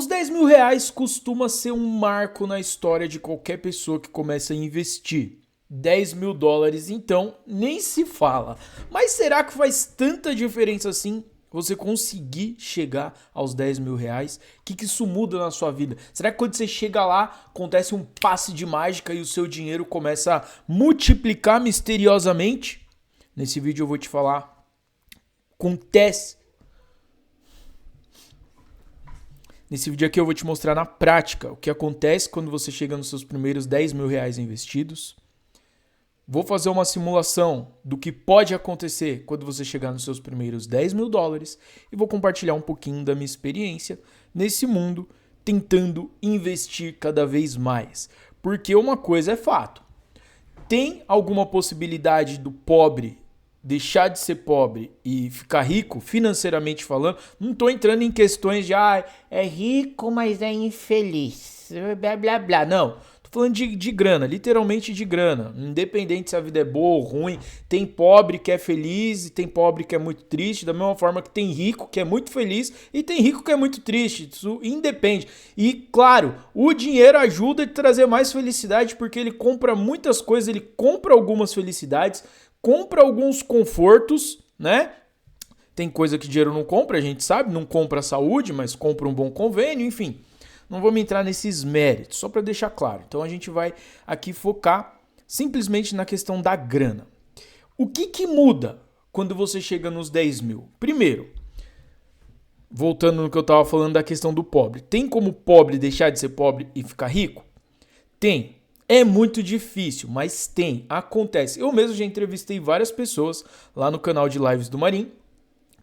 Os 10 mil reais costuma ser um marco na história de qualquer pessoa que começa a investir. 10 mil dólares, então, nem se fala. Mas será que faz tanta diferença assim você conseguir chegar aos 10 mil reais? O que isso muda na sua vida? Será que quando você chega lá, acontece um passe de mágica e o seu dinheiro começa a multiplicar misteriosamente? Nesse vídeo eu vou te falar. Acontece. Nesse vídeo aqui eu vou te mostrar na prática o que acontece quando você chega nos seus primeiros 10 mil reais investidos. Vou fazer uma simulação do que pode acontecer quando você chegar nos seus primeiros 10 mil dólares e vou compartilhar um pouquinho da minha experiência nesse mundo tentando investir cada vez mais. Porque uma coisa é fato, tem alguma possibilidade do pobre deixar de ser pobre e ficar rico, financeiramente falando? Não estou entrando em questões de é rico, mas é infeliz, blá blá blá, não. Falando de grana, literalmente de grana. Independente se a vida é boa ou ruim, tem pobre que é feliz e tem pobre que é muito triste, da mesma forma que tem rico que é muito feliz e tem rico que é muito triste. Isso independe. E claro, o dinheiro ajuda a trazer mais felicidade porque ele compra muitas coisas, ele compra algumas felicidades, compra alguns confortos, né? Tem coisa que dinheiro não compra, a gente sabe, não compra saúde, mas compra um bom convênio, enfim. Não vamos entrar nesses méritos, só para deixar claro. Então a gente vai aqui focar simplesmente na questão da grana. O que muda quando você chega nos 10 mil? Primeiro, voltando no que eu estava falando da questão do pobre. Tem como pobre deixar de ser pobre e ficar rico? Tem. É muito difícil, mas tem. Acontece. Eu mesmo já entrevistei várias pessoas lá no canal de lives do Marim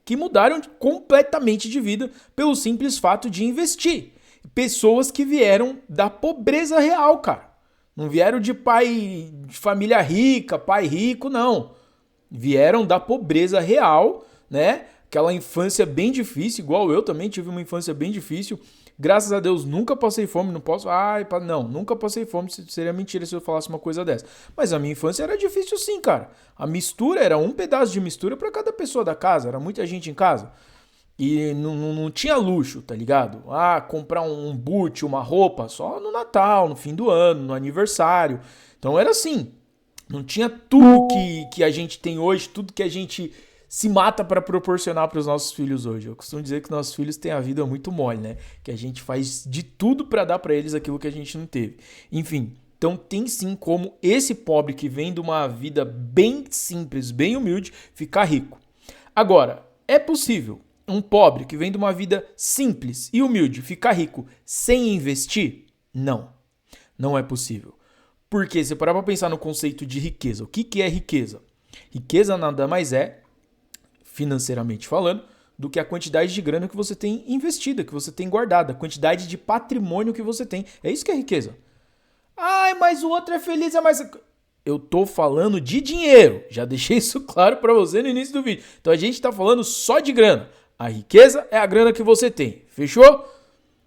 que mudaram completamente de vida pelo simples fato de investir. Pessoas que vieram da pobreza real, cara. Não vieram de pai, de família rica, pai rico, não. Vieram da pobreza real, né? Aquela infância bem difícil, igual eu também tive uma infância bem difícil. Graças a Deus nunca passei fome, não posso... nunca passei fome, seria mentira se eu falasse uma coisa dessa. Mas a minha infância era difícil sim, cara. A mistura era um pedaço de mistura para cada pessoa da casa, era muita gente em casa. E não tinha luxo, tá ligado? Comprar um boot, uma roupa, só no Natal, no fim do ano, no aniversário. Então era assim. Não tinha tudo que a gente tem hoje, tudo que a gente se mata para proporcionar para os nossos filhos hoje. Eu costumo dizer que nossos filhos têm a vida muito mole, né? Que a gente faz de tudo para dar para eles aquilo que a gente não teve. Enfim, então tem sim como esse pobre que vem de uma vida bem simples, bem humilde, ficar rico. Agora, é possível um pobre que vem de uma vida simples e humilde ficar rico sem investir? Não. Não é possível. Porque se parar para pensar no conceito de riqueza, o que é riqueza? Riqueza nada mais é, financeiramente falando, do que a quantidade de grana que você tem investida, que você tem guardada, a quantidade de patrimônio que você tem. É isso que é riqueza. Mas o outro é feliz, é mais... Eu tô falando de dinheiro. Já deixei isso claro para você no início do vídeo. Então a gente tá falando só de grana. A riqueza é a grana que você tem. Fechou? O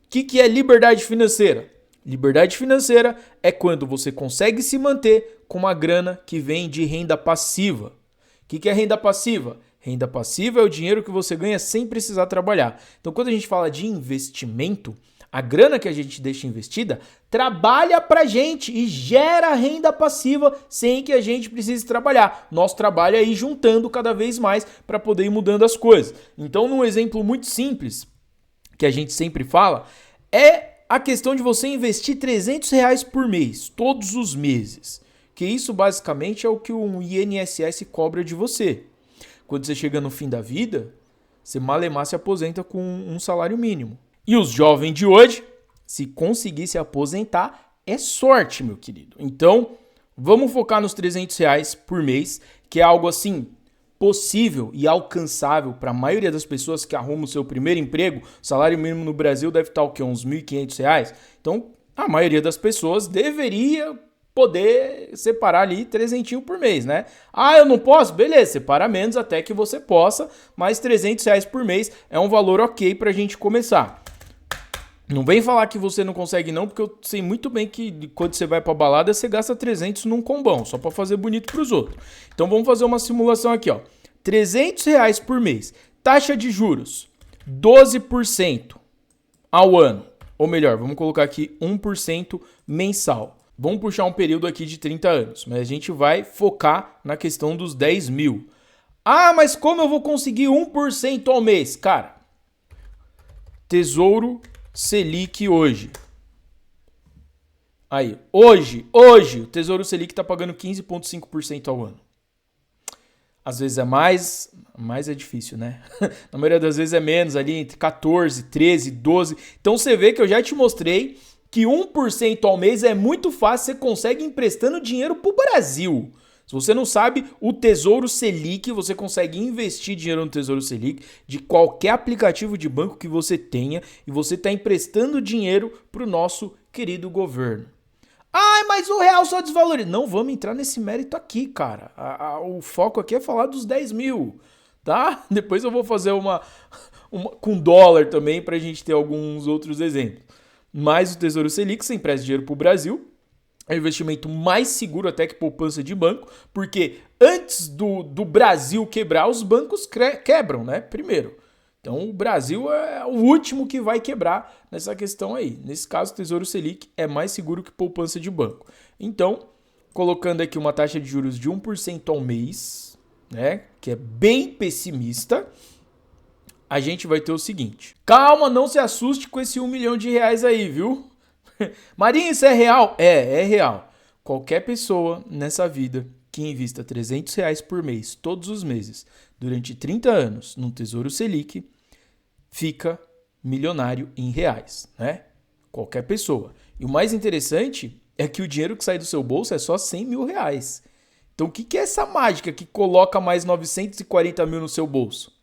que é liberdade financeira? Liberdade financeira é quando você consegue se manter com uma grana que vem de renda passiva. O que é renda passiva? Renda passiva é o dinheiro que você ganha sem precisar trabalhar. Então, quando a gente fala de investimento, a grana que a gente deixa investida trabalha pra gente e gera renda passiva sem que a gente precise trabalhar. Nosso trabalho é ir juntando cada vez mais para poder ir mudando as coisas. Então, num exemplo muito simples, que a gente sempre fala, é a questão de você investir R$300 por mês, todos os meses. Que isso basicamente é o que o INSS cobra de você. Quando você chega no fim da vida, você malemar se aposenta com um salário mínimo. E os jovens de hoje, se conseguir se aposentar, é sorte, meu querido. Então, vamos focar nos R$300 por mês, que é algo assim possível e alcançável para a maioria das pessoas que arrumam o seu primeiro emprego. O salário mínimo no Brasil deve estar o quê? Uns R$1.500. Então, a maioria das pessoas deveria poder separar ali 300 por mês, né? Eu não posso? Beleza, separa menos até que você possa, mas R$300 por mês é um valor ok pra gente começar. Não vem falar que você não consegue não, porque eu sei muito bem que quando você vai pra balada, você gasta 300 num combão, só pra fazer bonito pros outros. Então vamos fazer uma simulação aqui, ó. R$300 por mês. Taxa de juros, 12% ao ano. Ou melhor, vamos colocar aqui 1% mensal. Vamos puxar um período aqui de 30 anos, mas a gente vai focar na questão dos 10 mil. Ah, mas como eu vou conseguir 1% ao mês? Cara, Tesouro Selic hoje. Aí, hoje, o Tesouro Selic está pagando 15,5% ao ano. Às vezes é mais é difícil, né? Na maioria das vezes é menos, ali entre 14, 13, 12. Então você vê que eu já te mostrei que 1% ao mês é muito fácil, você consegue emprestando dinheiro pro Brasil. Se você não sabe, o Tesouro Selic, você consegue investir dinheiro no Tesouro Selic de qualquer aplicativo de banco que você tenha e você está emprestando dinheiro pro nosso querido governo. Ah, mas o real só desvaloriza. Não vamos entrar nesse mérito aqui, cara. O foco aqui é falar dos 10 mil, tá? Depois eu vou fazer uma com dólar também pra gente ter alguns outros exemplos. Mas o Tesouro Selic, você empresta dinheiro pro Brasil, é o investimento mais seguro até que poupança de banco, porque antes do Brasil quebrar, os bancos quebram, né? Primeiro. Então o Brasil é o último que vai quebrar nessa questão aí. Nesse caso, o Tesouro Selic é mais seguro que poupança de banco. Então, colocando aqui uma taxa de juros de 1% ao mês, né, que é bem pessimista, a gente vai ter o seguinte. Calma, não se assuste com esse 1 milhão de reais aí, viu? Marinho, isso é real? É real. Qualquer pessoa nessa vida que invista R$300 por mês, todos os meses, durante 30 anos, no Tesouro Selic, fica milionário em reais, né? Qualquer pessoa. E o mais interessante é que o dinheiro que sai do seu bolso é só R$100 mil. Então o que é essa mágica que coloca mais 940 mil no seu bolso?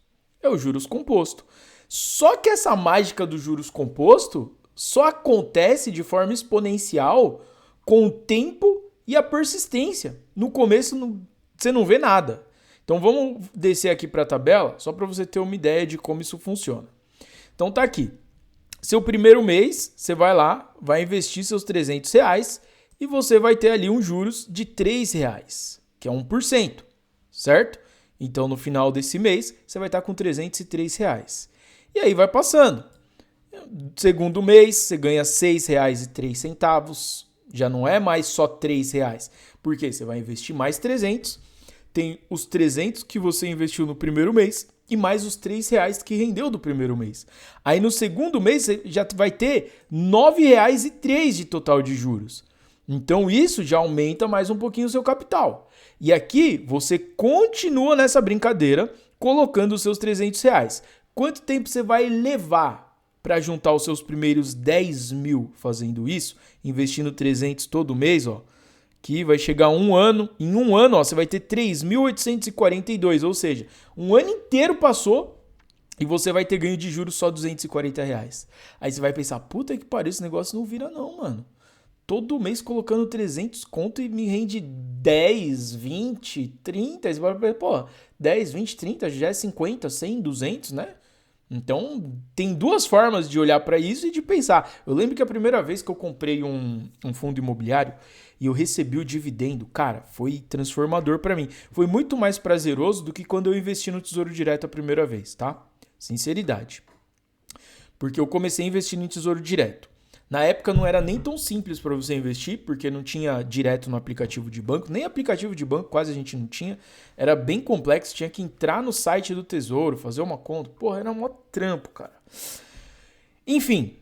É o juros composto. Só que essa mágica do juros composto só acontece de forma exponencial com o tempo e a persistência. No começo você não vê nada. Então vamos descer aqui para a tabela, só para você ter uma ideia de como isso funciona. Então tá aqui. Seu primeiro mês, você vai lá, vai investir seus R$300 e você vai ter ali um juros de R$3, que é 1%, certo? Então no final desse mês, você vai estar com R$303. E aí vai passando. Segundo mês, você ganha R$6,03. Já não é mais só R$3. Por quê? Você vai investir mais 300. Tem os 300 que você investiu no primeiro mês e mais os R$3 que rendeu do primeiro mês. Aí no segundo mês você já vai ter R$9,03 de total de juros. Então isso já aumenta mais um pouquinho o seu capital. E aqui você continua nessa brincadeira colocando os seus R$300. Quanto tempo você vai levar para juntar os seus primeiros 10 mil fazendo isso? Investindo 300 todo mês, ó. Que vai chegar um ano, em um ano, ó, você vai ter 3.842, ou seja, um ano inteiro passou e você vai ter ganho de juros só R$240. Aí você vai pensar, puta que pariu, esse negócio não vira não, mano. Todo mês colocando 300 conto e me rende 10, 20, 30, você vai, pô, 10, 20, 30, já é 50, 100, 200, né? Então, tem duas formas de olhar para isso e de pensar. Eu lembro que a primeira vez que eu comprei um fundo imobiliário e eu recebi o dividendo, cara, foi transformador para mim. Foi muito mais prazeroso do que quando eu investi no Tesouro Direto a primeira vez, tá? Sinceridade. Porque eu comecei investindo em Tesouro Direto. Na época não era nem tão simples para você investir, porque não tinha direto no aplicativo de banco, nem aplicativo de banco quase a gente não tinha. Era bem complexo, tinha que entrar no site do Tesouro, fazer uma conta. Porra, era mó trampo, cara. Enfim,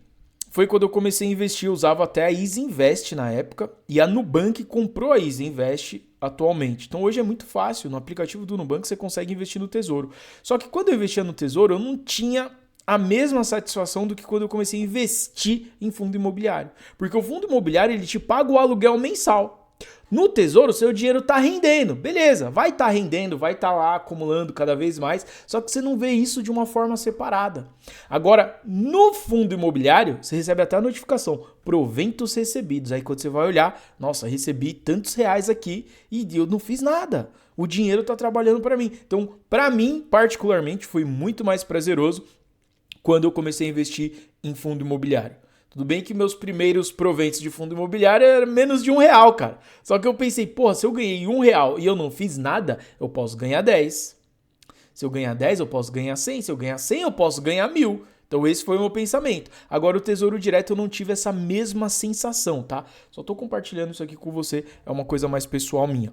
foi quando eu comecei a investir, eu usava até a Easy Invest na época, e a Nubank comprou a Easy Invest atualmente. Então hoje é muito fácil, no aplicativo do Nubank você consegue investir no Tesouro. Só que quando eu investia no Tesouro, eu não tinha a mesma satisfação do que quando eu comecei a investir em fundo imobiliário. Porque o fundo imobiliário, ele te paga o aluguel mensal. No Tesouro, seu dinheiro tá rendendo. Beleza, vai estar rendendo, vai estar lá acumulando cada vez mais, só que você não vê isso de uma forma separada. Agora, no fundo imobiliário, você recebe até a notificação, proventos recebidos. Aí quando você vai olhar, nossa, recebi tantos reais aqui e eu não fiz nada. O dinheiro tá trabalhando para mim. Então, para mim, particularmente, foi muito mais prazeroso quando eu comecei a investir em fundo imobiliário. Tudo bem que meus primeiros proventos de fundo imobiliário eram menos de R$1, cara. Só que eu pensei, porra, se eu ganhei R$1 e eu não fiz nada, eu posso ganhar 10. Se eu ganhar 10, eu posso ganhar 100. Se eu ganhar 100, eu posso ganhar 1.000. Então esse foi o meu pensamento. Agora o Tesouro Direto eu não tive essa mesma sensação, tá? Só tô compartilhando isso aqui com você, é uma coisa mais pessoal minha.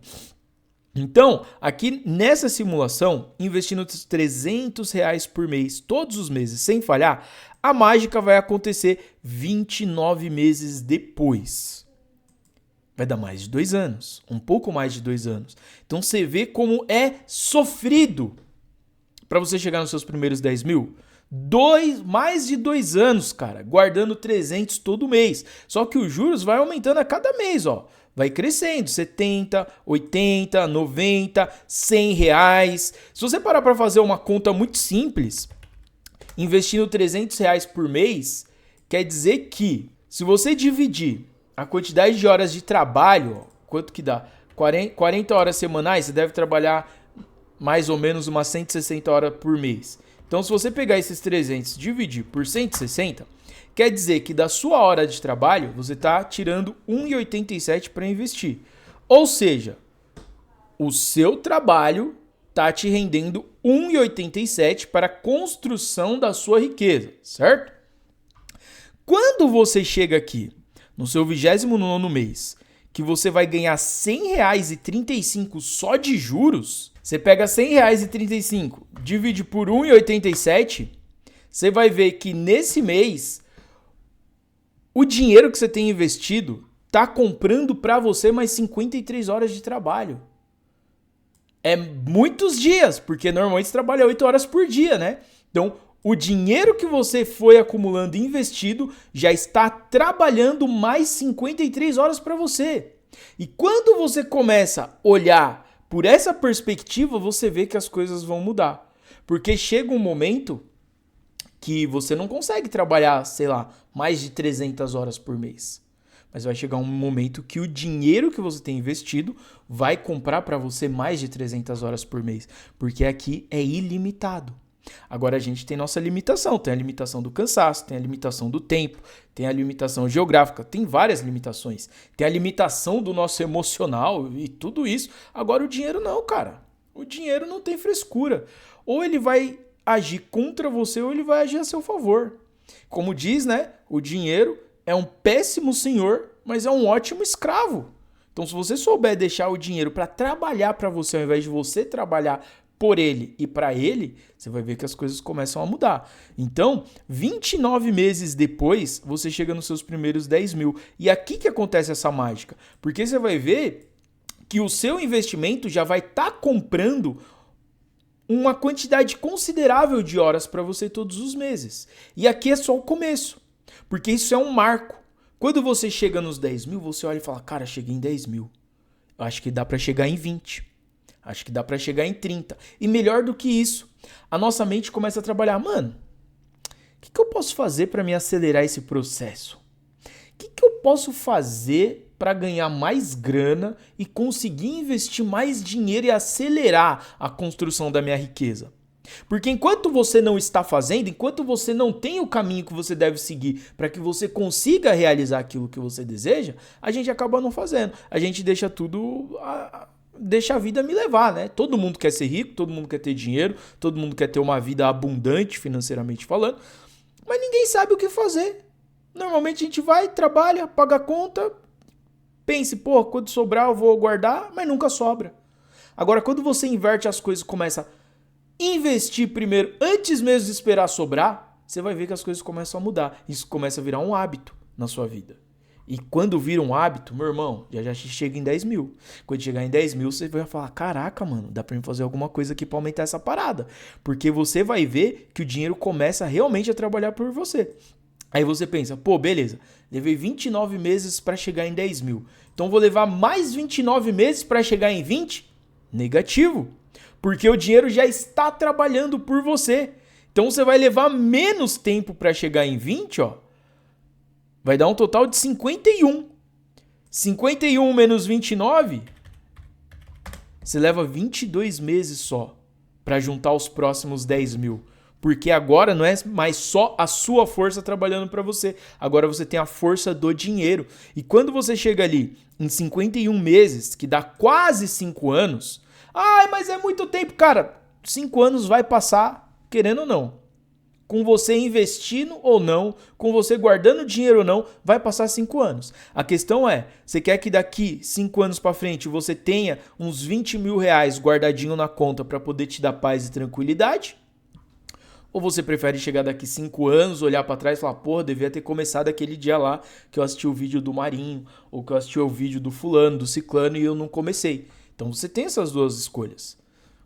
Então, aqui nessa simulação, investindo R$300 por mês, todos os meses, sem falhar, a mágica vai acontecer 29 meses depois. Vai dar mais de 2 anos, um pouco mais de 2 anos. Então você vê como é sofrido para você chegar nos seus primeiros 10 mil. Mais de 2 anos, cara, guardando 300 todo mês. Só que os juros vai aumentando a cada mês, ó. Vai crescendo, 70, 80, 90, 100 reais. Se você parar para fazer uma conta muito simples, investindo 300 reais por mês, quer dizer que se você dividir a quantidade de horas de trabalho, ó, quanto que dá? 40 horas semanais, você deve trabalhar mais ou menos umas 160 horas por mês. Então se você pegar esses 300 e dividir por 160, quer dizer que da sua hora de trabalho, você está tirando 1,87 para investir. Ou seja, o seu trabalho está te rendendo 1,87 para a construção da sua riqueza, certo? Quando você chega aqui, no seu 29º mês, que você vai ganhar R$100,35 só de juros, você pega R$100,35, divide por 1,87, você vai ver que nesse mês o dinheiro que você tem investido está comprando para você mais 53 horas de trabalho. É muitos dias, porque normalmente você trabalha 8 horas por dia, né? Então, o dinheiro que você foi acumulando e investido já está trabalhando mais 53 horas para você. E quando você começa a olhar por essa perspectiva, você vê que as coisas vão mudar. Porque chega um momento que você não consegue trabalhar, sei lá, mais de 300 horas por mês. Mas vai chegar um momento que o dinheiro que você tem investido vai comprar para você mais de 300 horas por mês. Porque aqui é ilimitado. Agora a gente tem nossa limitação. Tem a limitação do cansaço, tem a limitação do tempo, tem a limitação geográfica, tem várias limitações. Tem a limitação do nosso emocional e tudo isso. Agora o dinheiro não, cara. O dinheiro não tem frescura. Ou ele vai agir contra você ou ele vai agir a seu favor. Como diz, né? O dinheiro é um péssimo senhor, mas é um ótimo escravo. Então, se você souber deixar o dinheiro para trabalhar para você, ao invés de você trabalhar por ele e para ele, você vai ver que as coisas começam a mudar. Então, 29 meses depois, você chega nos seus primeiros 10 mil. E aqui que acontece essa mágica. Porque você vai ver que o seu investimento já vai estar comprando uma quantidade considerável de horas para você todos os meses. E aqui é só o começo, porque isso é um marco. Quando você chega nos 10 mil, você olha e fala, cara, cheguei em 10 mil. Eu acho que dá para chegar em 20. Acho que dá para chegar em 30. E melhor do que isso, a nossa mente começa a trabalhar. Mano, o que eu posso fazer para me acelerar esse processo? O que eu posso fazer para ganhar mais grana e conseguir investir mais dinheiro e acelerar a construção da minha riqueza? Porque enquanto você não está fazendo, enquanto você não tem o caminho que você deve seguir para que você consiga realizar aquilo que você deseja, a gente acaba não fazendo. A gente deixa tudo... deixa a vida me levar, né? Todo mundo quer ser rico, todo mundo quer ter dinheiro, todo mundo quer ter uma vida abundante financeiramente falando, mas ninguém sabe o que fazer. Normalmente a gente vai, trabalha, paga a conta, pense, pô, quando sobrar eu vou guardar, mas nunca sobra. Agora, quando você inverte as coisas e começa a investir primeiro, antes mesmo de esperar sobrar, você vai ver que as coisas começam a mudar. Isso começa a virar um hábito na sua vida. E quando vira um hábito, meu irmão, já chega em 10 mil. Quando chegar em 10 mil, você vai falar, caraca, mano, dá pra mim fazer alguma coisa aqui pra aumentar essa parada. Porque você vai ver que o dinheiro começa realmente a trabalhar por você. Aí você pensa, pô, beleza, levei 29 meses pra chegar em 10 mil. Então vou levar mais 29 meses pra chegar em 20? Negativo. Porque o dinheiro já está trabalhando por você. Então você vai levar menos tempo pra chegar em 20, ó. Vai dar um total de 51. 51 menos 29, você leva 22 meses só para juntar os próximos 10 mil. Porque agora não é mais só a sua força trabalhando para você. Agora você tem a força do dinheiro. E quando você chega ali em 51 meses, que dá quase 5 anos... Ai, mas é muito tempo. Cara, 5 anos vai passar, querendo ou não. com você investindo ou não, com você guardando dinheiro ou não, vai passar 5 anos. A questão é, você quer que daqui 5 anos para frente você tenha uns 20 mil reais guardadinho na conta para poder te dar paz e tranquilidade? Ou você prefere chegar daqui 5 anos, olhar para trás e falar, porra, devia ter começado aquele dia lá que eu assisti o vídeo do Marinho, ou que eu assisti o vídeo do fulano, do ciclano e eu não comecei. Então você tem essas duas escolhas.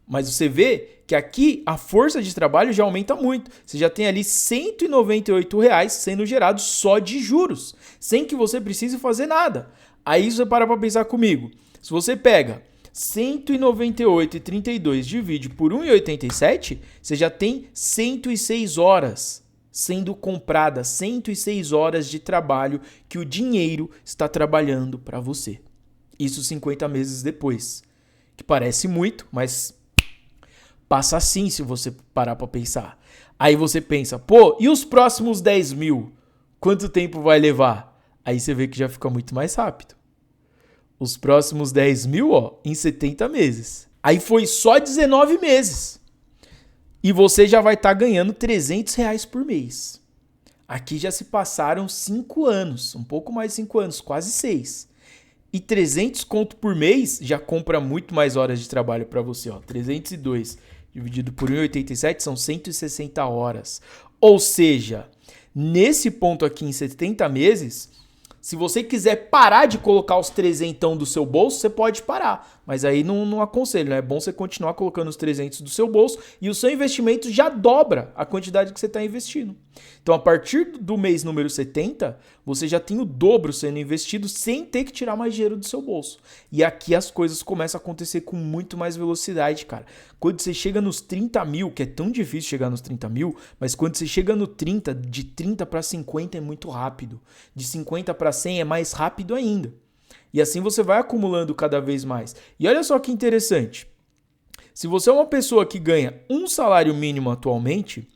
Mas você vê que aqui a força de trabalho já aumenta muito. Você já tem ali R$198 sendo gerados só de juros, sem que você precise fazer nada. Aí você para pensar comigo. Se você pega 198,32 divide por 1,87, você já tem 106 horas sendo compradas, 106 horas de trabalho que o dinheiro está trabalhando para você. Isso 50 meses depois. Que parece muito, mas passa assim se você parar para pensar. Aí você pensa, pô, e os próximos 10 mil? Quanto tempo vai levar? Aí você vê que já fica muito mais rápido. Os próximos 10 mil, em 70 meses. Aí foi só 19 meses. E você já vai estar ganhando R$300 por mês. Aqui já se passaram 5 anos, um pouco mais de 5 anos, quase 6. E 300 conto por mês já compra muito mais horas de trabalho para você. 302 dividido por 1,87 são 160 horas. Ou seja, nesse ponto aqui em 70 meses... Se você quiser parar de colocar os 300 do seu bolso, você pode parar. Mas aí não aconselho, né? É bom você continuar colocando os 300 do seu bolso e o seu investimento já dobra a quantidade que você está investindo. Então, a partir do mês número 70, você já tem o dobro sendo investido sem ter que tirar mais dinheiro do seu bolso. E aqui as coisas começam a acontecer com muito mais velocidade, cara. Quando você chega nos 30 mil, que é tão difícil chegar nos 30 mil, mas quando você chega no 30, de 30 para 50 é muito rápido. De 50 para 100 é mais rápido ainda. E assim você vai acumulando cada vez mais. E olha só que interessante. Se você é uma pessoa que ganha um salário mínimo atualmente,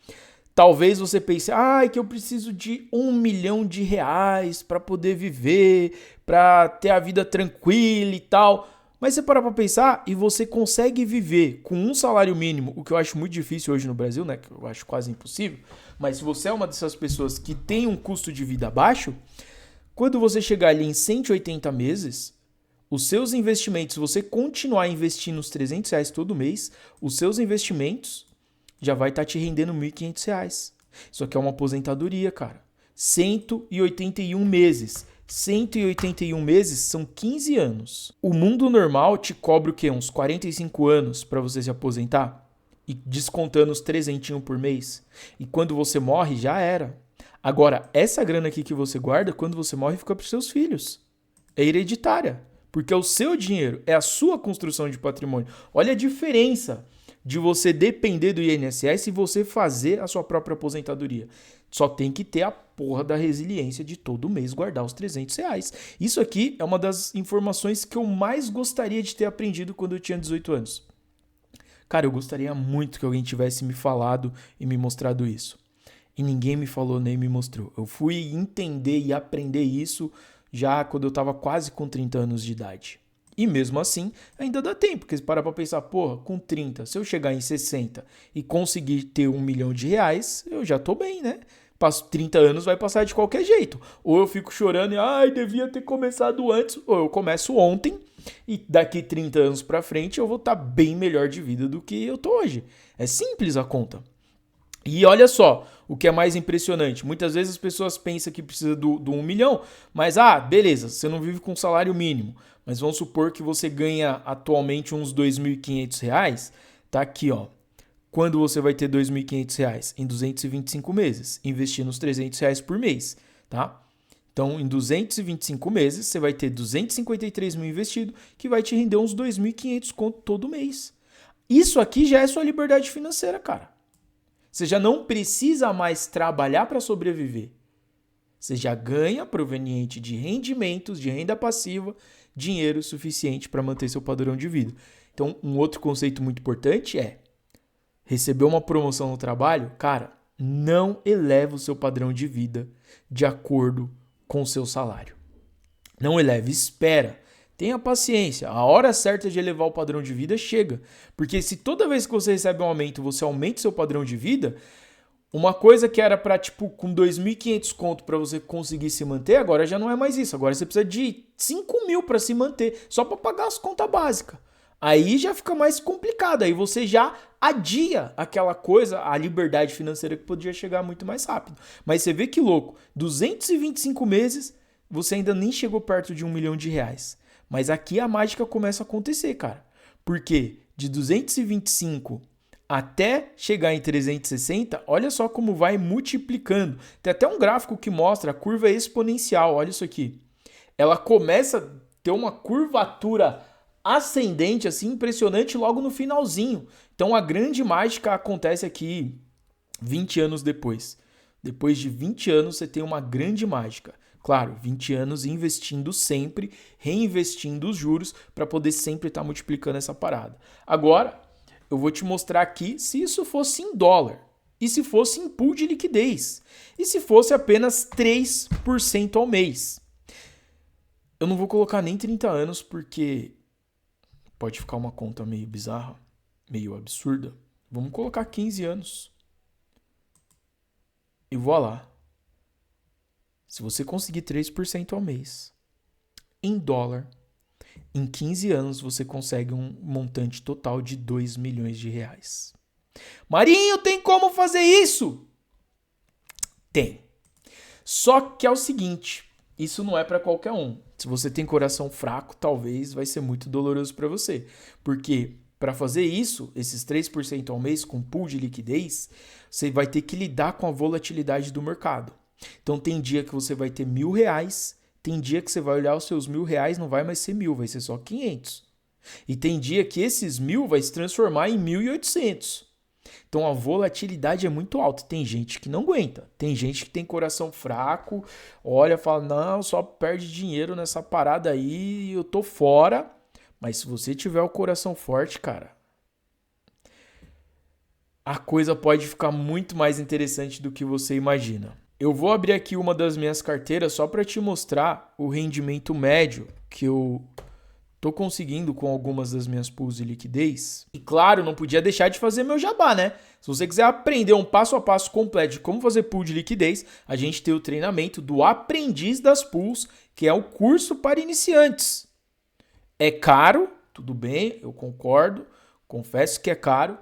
talvez você pense, que eu preciso de R$1 milhão para poder viver, para ter a vida tranquila e tal. Mas você para pensar e você consegue viver com um salário mínimo, o que eu acho muito difícil hoje no Brasil, né? Que eu acho quase impossível. Mas se você é uma dessas pessoas que tem um custo de vida baixo, quando você chegar ali em 180 meses, os seus investimentos, se você continuar investindo os R$300 todo mês, os seus investimentos já vai estar te rendendo R$1.500. Isso aqui é uma aposentadoria, cara. 181 meses. 181 meses são 15 anos. O mundo normal te cobra o quê? Uns 45 anos para você se aposentar? E descontando os 300 por mês. E quando você morre, já era. Agora, essa grana aqui que você guarda, quando você morre, fica para os seus filhos. É hereditária. Porque é o seu dinheiro, é a sua construção de patrimônio. Olha a diferença de você depender do INSS e você fazer a sua própria aposentadoria. Só tem que ter a porra da resiliência de todo mês guardar os R$300. Isso aqui é uma das informações que eu mais gostaria de ter aprendido quando eu tinha 18 anos. Cara, eu gostaria muito que alguém tivesse me falado e me mostrado isso. E ninguém me falou nem me mostrou. Eu fui entender e aprender isso já quando eu estava quase com 30 anos de idade. E mesmo assim, ainda dá tempo, porque se parar pra pensar, porra, com 30, se eu chegar em 60 e conseguir ter R$1 milhão, eu já tô bem, né? Passo 30 anos, vai passar de qualquer jeito. Ou eu fico chorando e, devia ter começado antes, ou eu começo ontem e daqui 30 anos pra frente eu vou estar bem melhor de vida do que eu tô hoje. É simples a conta. E olha só, o que é mais impressionante, muitas vezes as pessoas pensam que precisa do 1 milhão, mas beleza, você não vive com salário mínimo, mas vamos supor que você ganha atualmente uns R$2.500, tá aqui quando você vai ter R$2.500? Em 225 meses, investindo os R$300 por mês, tá? Então, em 225 meses, você vai ter 253 mil investido, que vai te render uns 2.500 conto todo mês. Isso aqui já é sua liberdade financeira, cara. Você já não precisa mais trabalhar para sobreviver. Você já ganha proveniente de rendimentos, de renda passiva, dinheiro suficiente para manter seu padrão de vida. Então, um outro conceito muito importante é receber uma promoção no trabalho, cara, não eleva o seu padrão de vida de acordo com o seu salário. Não eleve, espera. Tenha paciência. A hora certa de elevar o padrão de vida chega. Porque se toda vez que você recebe um aumento, você aumenta o seu padrão de vida, Uma coisa que era para tipo com 2.500 conto para você conseguir se manter, agora já não é mais isso. Agora você precisa de 5 mil para se manter, só para pagar as contas básicas. Aí já fica mais complicado, aí você já adia aquela coisa, a liberdade financeira que podia chegar muito mais rápido. Mas você vê que louco, 225 meses, você ainda nem chegou perto de R$ 1 milhão. Mas aqui a mágica começa a acontecer, cara. Porque de 225 até chegar em 360, olha só como vai multiplicando. Tem até um gráfico que mostra a curva exponencial, olha isso aqui. Ela começa a ter uma curvatura ascendente, assim, impressionante logo no finalzinho. Então a grande mágica acontece aqui 20 anos depois. Depois de 20 anos você tem uma grande mágica. Claro, 20 anos investindo sempre, reinvestindo os juros para poder sempre estar multiplicando essa parada. Agora, eu vou te mostrar aqui se isso fosse em dólar e se fosse em pool de liquidez e se fosse apenas 3% ao mês. Eu não vou colocar nem 30 anos porque pode ficar uma conta meio bizarra, meio absurda. Vamos colocar 15 anos. E voilá. Se você conseguir 3% ao mês, em dólar, em 15 anos você consegue um montante total de 2 milhões de reais. Marinho, tem como fazer isso? Tem. Só que é o seguinte, isso não é para qualquer um. Se você tem coração fraco, talvez vai ser muito doloroso para você. Porque para fazer isso, esses 3% ao mês com pool de liquidez, você vai ter que lidar com a volatilidade do mercado. Então tem dia que você vai ter R$1.000, tem dia que você vai olhar os seus R$1.000, não vai mais ser 1.000, vai ser só 500. E tem dia que esses 1.000 vai se transformar em 1.800. Então a volatilidade é muito alta. Tem gente que não aguenta. Tem gente que tem coração fraco, olha, fala, não, só perde dinheiro nessa parada aí, eu tô fora. Mas se você tiver o coração forte, cara, a coisa pode ficar muito mais interessante do que você imagina. Eu vou abrir aqui uma das minhas carteiras só para te mostrar o rendimento médio que eu tô conseguindo com algumas das minhas pools de liquidez. E claro, não podia deixar de fazer meu jabá, né? Se você quiser aprender um passo a passo completo de como fazer pool de liquidez, a gente tem o treinamento do Aprendiz das Pools, que é o curso para iniciantes. É caro, tudo bem, eu concordo, confesso que é caro,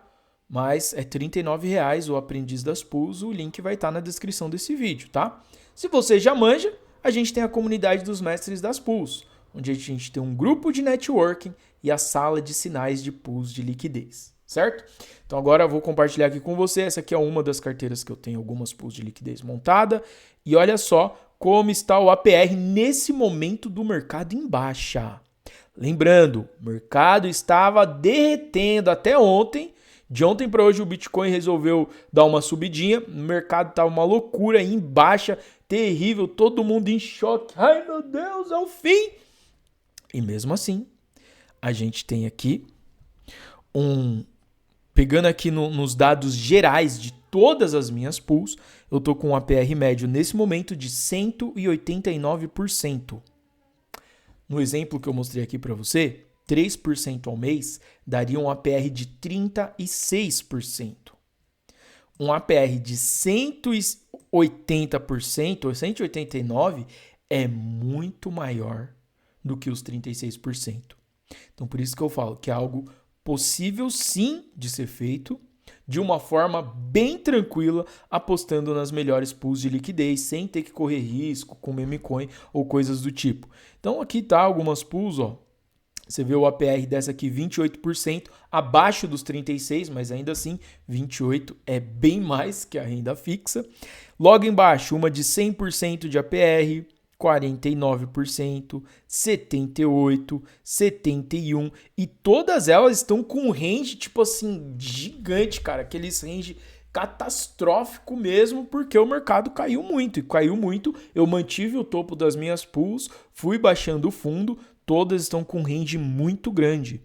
mas é R$ 39,00 o Aprendiz das Pools, o link vai estar na descrição desse vídeo, tá? Se você já manja, a gente tem a comunidade dos mestres das pools, onde a gente tem um grupo de networking e a sala de sinais de pools de liquidez, certo? Então agora eu vou compartilhar aqui com você, essa aqui é uma das carteiras que eu tenho algumas pools de liquidez montada, e olha só como está o APR nesse momento do mercado em baixa. Lembrando, o mercado estava derretendo até ontem. De ontem para hoje o Bitcoin resolveu dar uma subidinha, o mercado estava uma loucura, em baixa, terrível, todo mundo em choque. Ai meu Deus, é o fim! E mesmo assim, a gente tem aqui pegando aqui nos dados gerais de todas as minhas pools, eu estou com um APR médio nesse momento de 189%. No exemplo que eu mostrei aqui para você, 3% ao mês daria um APR de 36%. Um APR de 180% ou 189% é muito maior do que os 36%. Então, por isso que eu falo que é algo possível sim de ser feito de uma forma bem tranquila, apostando nas melhores pools de liquidez, sem ter que correr risco com meme coin ou coisas do tipo. Então aqui tá algumas pools, ó. Você vê o APR dessa aqui 28%, abaixo dos 36%, mas ainda assim 28% é bem mais que a renda fixa. Logo embaixo, uma de 100% de APR, 49%, 78%, 71%, e todas elas estão com um range tipo assim gigante, cara, aqueles range catastrófico mesmo, porque o mercado caiu muito, e caiu muito, eu mantive o topo das minhas pools, fui baixando o fundo, todas estão com um range muito grande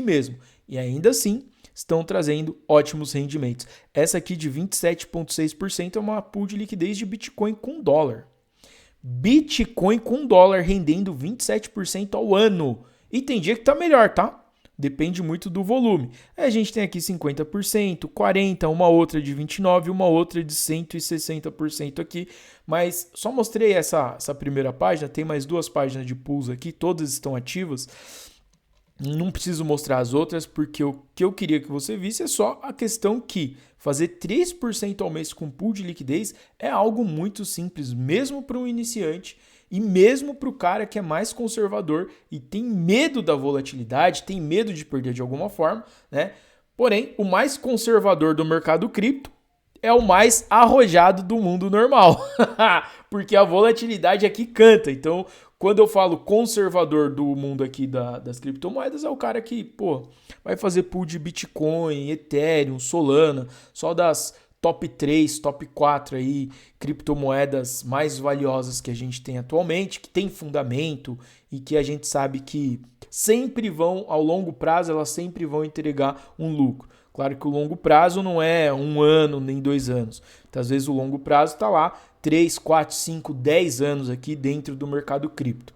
mesmo, e ainda assim estão trazendo ótimos rendimentos. Essa aqui de 27,6% é uma pool de liquidez de Bitcoin com dólar. Bitcoin com dólar rendendo 27% ao ano. E tem dia que tá melhor, tá? Depende muito do volume. A gente tem aqui 50%, 40%, uma outra de 29%, uma outra de 160% aqui. Mas só mostrei essa primeira página, tem mais 2 páginas de pools aqui, todas estão ativas. Não preciso mostrar as outras, porque o que eu queria que você visse é só a questão que fazer 3% ao mês com pool de liquidez é algo muito simples, mesmo para um iniciante e mesmo para o cara que é mais conservador e tem medo da volatilidade, tem medo de perder de alguma forma, né? Porém, o mais conservador do mercado cripto é o mais arrojado do mundo normal, porque a volatilidade aqui canta. Então, quando eu falo conservador do mundo aqui das criptomoedas, é o cara que, pô, vai fazer pool de Bitcoin, Ethereum, Solana, só das top 3, top 4 aí, criptomoedas mais valiosas que a gente tem atualmente, que tem fundamento e que a gente sabe que sempre vão, ao longo prazo, elas sempre vão entregar um lucro. Claro que o longo prazo não é 1 ano nem 2 anos. Então, às vezes o longo prazo está lá 3, 4, 5, 10 anos aqui dentro do mercado cripto.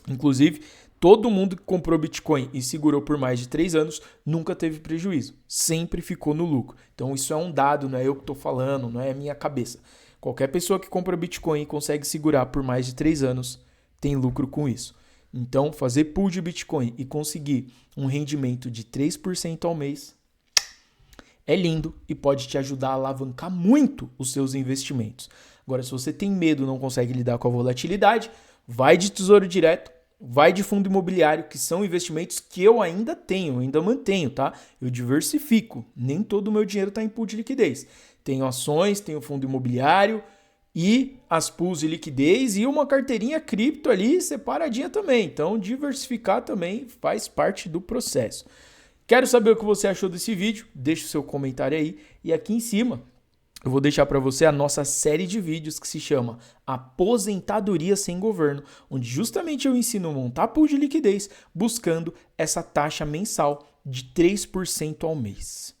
Inclusive, todo mundo que comprou Bitcoin e segurou por mais de 3 anos nunca teve prejuízo. Sempre ficou no lucro. Então isso é um dado, não é eu que estou falando, não é a minha cabeça. Qualquer pessoa que compra Bitcoin e consegue segurar por mais de 3 anos tem lucro com isso. Então, fazer pool de Bitcoin e conseguir um rendimento de 3% ao mês é lindo e pode te ajudar a alavancar muito os seus investimentos. Agora, se você tem medo e não consegue lidar com a volatilidade, vai de tesouro direto, vai de fundo imobiliário, que são investimentos que eu ainda tenho, ainda mantenho, tá? Eu diversifico, nem todo o meu dinheiro está em pool de liquidez. Tenho ações, tenho fundo imobiliário e as pools de liquidez e uma carteirinha cripto ali separadinha também. Então, diversificar também faz parte do processo. Quero saber o que você achou desse vídeo, deixa o seu comentário aí e aqui em cima eu vou deixar para você a nossa série de vídeos que se chama Aposentadoria Sem Governo, onde justamente eu ensino a montar pool de liquidez buscando essa taxa mensal de 3% ao mês.